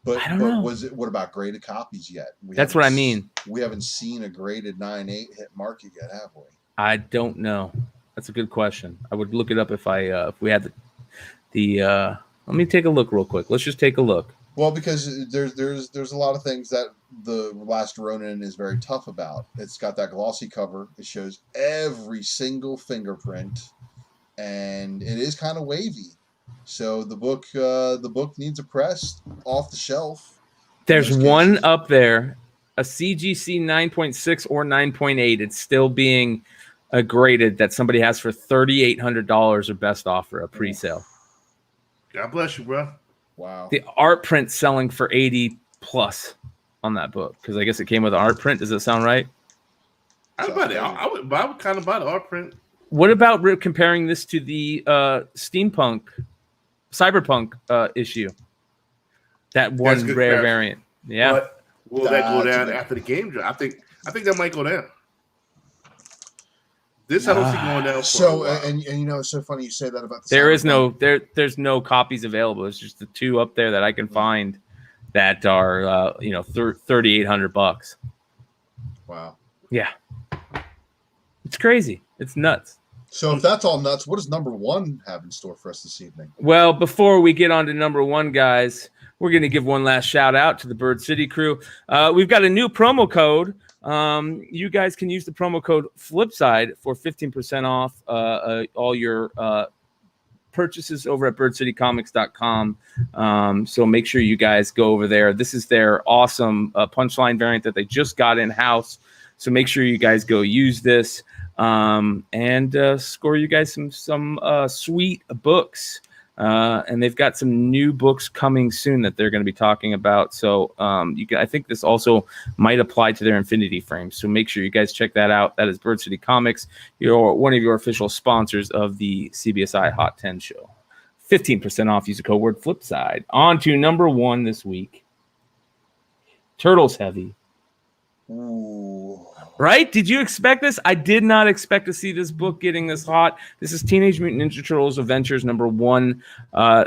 But I don't know. What about graded copies yet? That's what I mean. We haven't seen a graded 9.8 hit market yet, have we? I don't know. That's a good question. I would look it up if we had the let me take a look real quick. Let's just take a look. Well, because there's a lot of things that the Last Ronin is very tough about. It's got that glossy cover. It shows every single fingerprint, and it is kind of wavy. So the book needs a press off the shelf. There's one up there, a CGC 9.6 or 9.8. It's still being graded that somebody has for $3,800 or best offer, a pre-sale. God bless you, bro. Wow. The art print selling for 80 plus on that book because I guess it came with an art print. Does that sound right? I would kind of buy the art print. What about comparing this to the steampunk, cyberpunk issue? That one rare variant. Yeah. But will that go down after the game drop? I think that might go down. This I don't see going down. So and you know, it's so funny you say that about the there's no copies available. It's just the two up there that I can find that are $3,800. Wow. Yeah. It's crazy. It's nuts. So if that's all nuts, what does number one have in store for us this evening? Well, before we get on to number one, guys, we're going to give one last shout out to the Bird City crew. We've got a new promo code. You guys can use the promo code Flipside for 15% off all your purchases over at birdcitycomics.com. So make sure you guys go over there. This is their awesome punchline variant that they just got in-house. So make sure you guys go use this and score you guys some sweet books. And they've got some new books coming soon that they're going to be talking about. So I think this also might apply to their Infinity frames. So make sure you guys check that out. That is Bird City Comics, one of your official sponsors of the CBSI Hot 10 show. 15% off. Use the code word Flipside. On to number one this week. Turtles Heavy. Ooh. Right? Did you expect this? I did not expect to see this book getting this hot. This is Teenage Mutant Ninja Turtles Adventures number one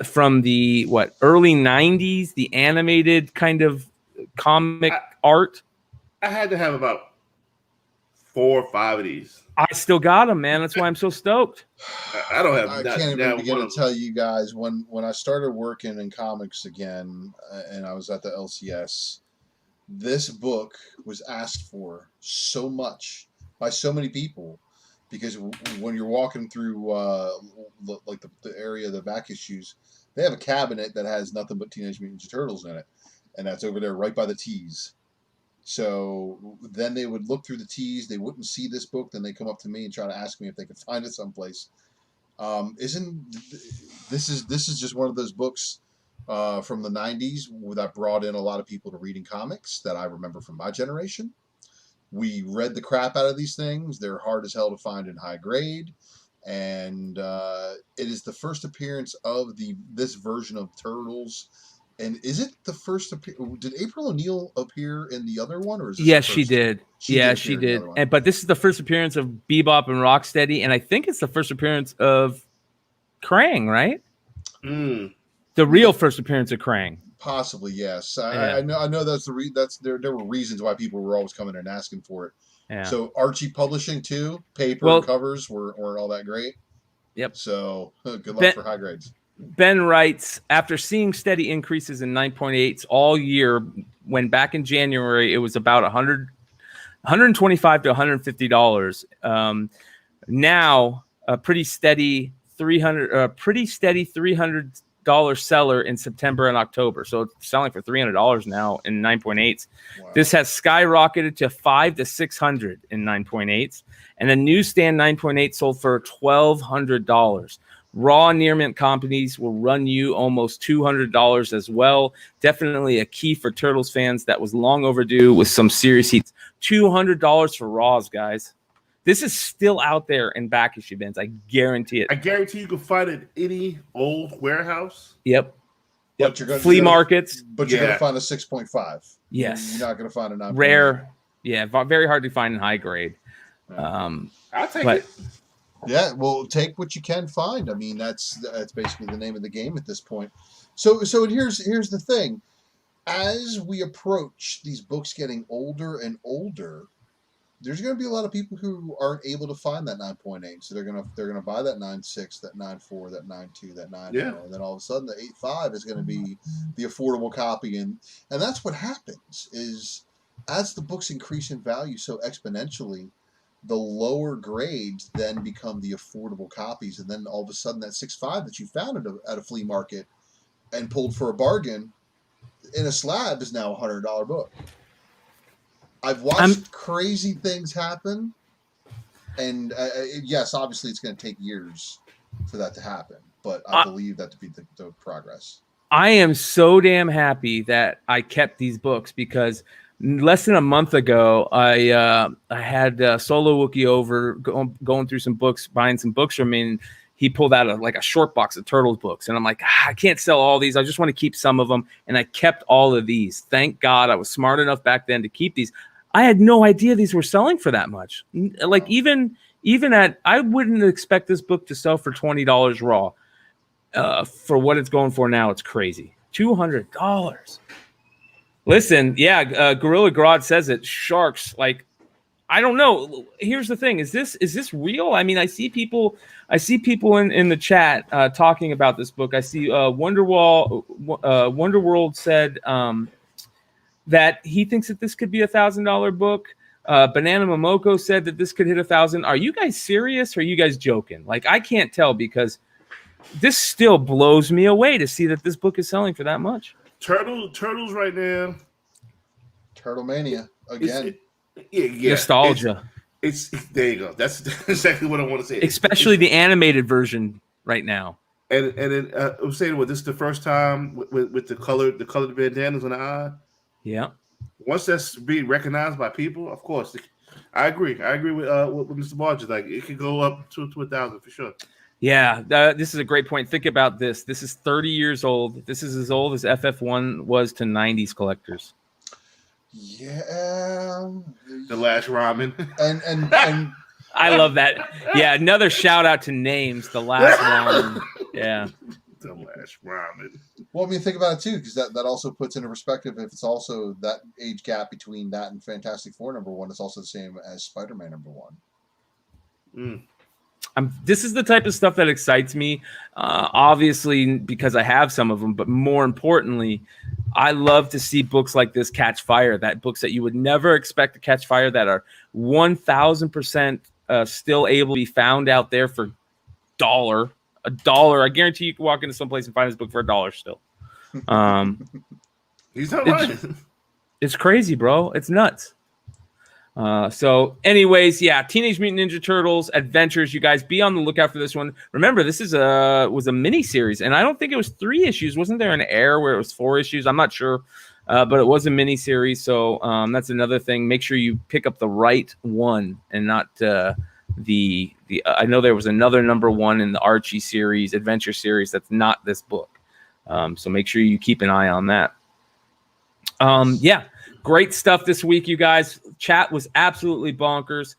from the early 90s, the animated kind of comic art. I had to have about 4 or 5 of these. I still got them, man. That's why I'm so stoked. I don't have. I can't even begin to tell you guys when I started working in comics again, and I was at the LCS. This book was asked for so much by so many people because when you're walking through like the area of the back issues, they have a cabinet that has nothing but Teenage Mutant Ninja Turtles in it, and that's over there right by the tees. So then they would look through the tees, they wouldn't see this book, then they come up to me and try to ask me if they could find it someplace. This is just one of those books from the 90s that brought in a lot of people to reading comics that I remember from my generation. We read the crap out of these things. They're hard as hell to find in high grade. And it is the first appearance of this version of Turtles. And is it the first did April O'Neil appear in the other one? Or is this yes, she did. She did. But this is the first appearance of Bebop and Rocksteady. And I think it's the first appearance of Krang, right? The real first appearance of Krang. Possibly, yes. I know that's there were reasons why people were always coming and asking for it. Yeah. So Archie Publishing too, paper covers weren't all that great. Yep. So good luck for high grades. Ben writes, after seeing steady increases in 9.8s all year, when back in January it was about $125 to $150. Now a pretty steady $300 seller in September and October. So it's selling for $300 now in 9.8s. Wow. This has skyrocketed to $500 to $600 in 9.8s. And a newsstand 9.8 sold for $1,200. Raw near mint companies will run you almost $200 as well. Definitely a key for Turtles fans that was long overdue with some serious heats. $200 for Raws, guys. This is still out there in back issue bins. I guarantee it. I guarantee you can find it in any old warehouse. Yep. Flea markets. But you're going to find a 6.5. Yes. You're not going to find a 9. Rare. Yeah, very hard to find in high grade. I'll take it. Yeah, well, take what you can find. I mean, that's basically the name of the game at this point. So here's the thing. As we approach these books getting older and older, there's going to be a lot of people who aren't able to find that 9.8, so they're gonna buy that 9.6, that 9.4, that 9.2, that 9.0, and then all of a sudden the 8.5 is going to be the affordable copy, and that's what happens is as the books increase in value so exponentially, the lower grades then become the affordable copies, and then all of a sudden that 6.5 that you found at a flea market and pulled for a bargain in a slab is now a $100 book. I've watched crazy things happen, and yes, obviously it's going to take years for that to happen, but I believe that to be the progress. I am so damn happy that I kept these books because less than a month ago, I had Solo Wookie over going through some books, buying some books from me, and he pulled out a short box of Turtles books, and I'm like, I can't sell all these. I just want to keep some of them, and I kept all of these. Thank God I was smart enough back then to keep these. I had no idea these were selling for that much. Like even at, I wouldn't expect this book to sell for $20 raw. For what it's going for now, it's crazy. $200. Listen, yeah, Gorilla Grodd says it. Sharks, like, I don't know. Here's the thing: is this real? I mean, I see people in the chat talking about this book. I see Wonderworld said that he thinks that this could be $1,000 book. Banana Momoko said that this could hit 1,000. Are you guys serious or are you guys joking? Like, I can't tell because this still blows me away to see that this book is selling for that much. Turtles right now. Turtle Mania again. Yeah. Nostalgia. It's there you go. That's exactly what I want to say. Especially the animated version right now. And I'm saying, this is the first time with the colored bandanas on the eye. Yeah. Once that's being recognized by people, of course, I agree. I agree with Mr. Barger. Like, it could go up to 1,000 for sure. Yeah, this is a great point. Think about this. This is 30 years old. This is as old as FF1 was to 90s collectors. Yeah. The Last Ronin. And I love that. Yeah, another shout out to names. The Last Ronin. Yeah. The Last Ronin. Well, I mean, think about it too, because that also puts into perspective if it's also that age gap between that and Fantastic Four #1, it's also the same as Spider-Man #1. This is the type of stuff that excites me, obviously because I have some of them, but more importantly, I love to see books like this catch fire, that books that you would never expect to catch fire that are 1,000% still able to be found out there for $1. I guarantee you can walk into someplace and find this book for $1 still. He's not right. It's crazy, bro. It's nuts. So anyways, yeah, Teenage Mutant Ninja Turtles Adventures. You guys be on the lookout for this one. Remember, this was a mini series, and I don't think it was 3 issues. Wasn't there an era where it was 4 issues? I'm not sure, but it was a mini series. So that's another thing. Make sure you pick up the right one and not the. I know there was another #1 in the Archie series, Adventure series. That's not this book. So make sure you keep an eye on that. Yeah. Great stuff this week, you guys. Chat was absolutely bonkers.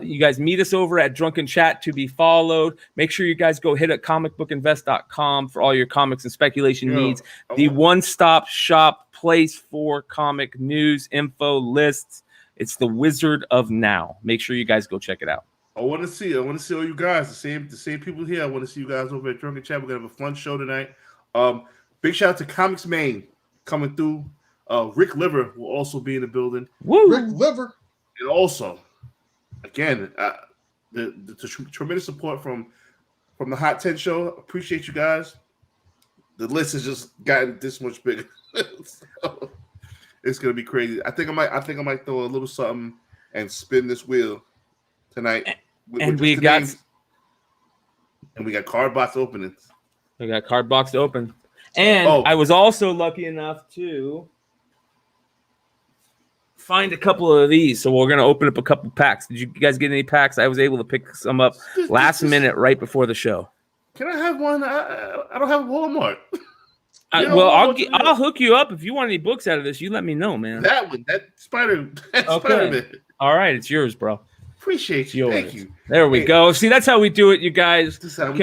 You guys meet us over at Drunken Chat to be followed. Make sure you guys go hit at comicbookinvest.com for all your comics and speculation needs. The one-stop shop place for comic news, info, lists. It's the Wizard of Now. Make sure you guys go check it out. I want to see all you guys. The same people here. I want to see you guys over at Drunken Chat. We're gonna have a fun show tonight. Big shout out to Comics Maine coming through. Rick Liver will also be in the building. Woo! Rick Liver. And also, again, the tremendous support from the Hot 10 show. Appreciate you guys. The list has just gotten this much bigger. So, it's gonna be crazy. I think I might throw a little something and spin this wheel tonight. We got card box openings. We got card box open. And I was also lucky enough to find a couple of these, so we're gonna open up a couple packs. Did you guys get any packs? I was able to pick some up last minute right before the show. Can I have one? I don't have a Walmart. I'll hook you up if you want any books out of this. You let me know, man. That one, that Spider-Man. All right, it's yours, bro. Appreciate you. Thank you. There we go. See, that's how we do it, you guys. This is how we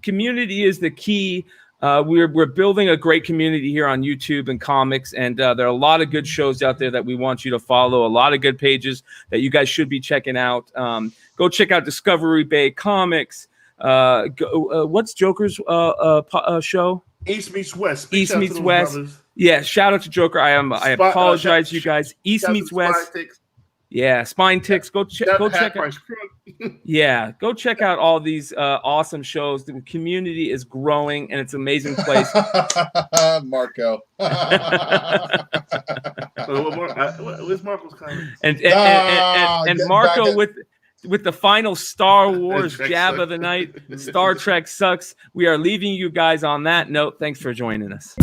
Community is the key. We're building a great community here on YouTube and comics, and there are a lot of good shows out there that we want you to follow. A lot of good pages that you guys should be checking out. Go check out Discovery Bay Comics. What's Joker's show? East Meets West. East Meets West. Yeah, shout out to Joker. I apologize, you guys. East Meets West. Yeah, Spine Ticks. Go check out. Yeah, go check out all these awesome shows. The community is growing, and it's an amazing place. Marco. Where's Marco's comments? And Marco with the final Star Wars jab of the night. Star Trek sucks. We are leaving you guys on that note. Thanks for joining us.